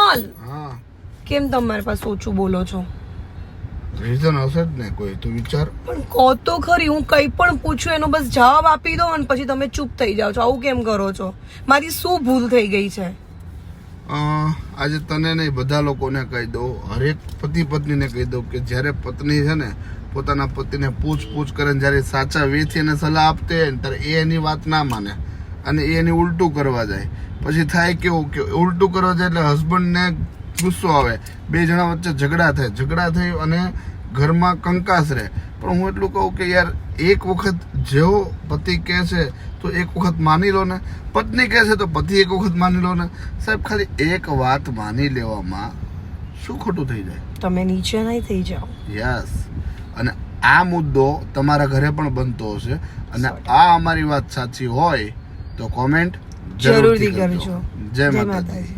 વિશાલ હા કેમ તમે મારી પાસે ઓછું બોલો છો? રીઝન હશે જ ને કોઈ, તું વિચાર. પણ કહો તો ખરી, હું કંઈ પણ પૂછું એનો બસ જવાબ આપી દો અને પછી તમે ચૂપ થઈ જાઓ છો. આવું કેમ કરો છો? મારી શું ભૂલ થઈ ગઈ છે? આજે તને નહીં, બધા લોકોને કહી દઉં, હરેક પતિ પત્નીને કહી દઉં કે જ્યારે પત્ની છે ને પોતાના પતિને પૂછ કરે ને જ્યારે સાચા વેથી એને સલાહ આપતે હોય ને ત્યારે એ એની વાત ના માને અને એ એની ઉલટું કરવા જાય. પછી થાય કેવું કે ઉલટું કરવા જાય એટલે હસબન્ડને ગુસ્સો આવે, બે જણા વચ્ચે ઝઘડા થઈ અને ઘરમાં કંકાસ રહે. પણ હું એટલું કહું કે યાર એક વખત જેવો પતિ કહે છે તો એક વખત માની લો ને, પત્ની કહે છે તો પતિ એક વખત માની લો ને. સાહેબ ખાલી એક વાત માની લેવામાં શું ખોટું થઈ જાય? તમે નીચે નહીં થઈ જાઓ. યસ. અને આ મુદ્દો તમારા ઘરે પણ બનતો હશે અને આ અમારી વાત સાચી હોય તો કોમેન્ટ જરૂરથી કરજો. જય માતાજી.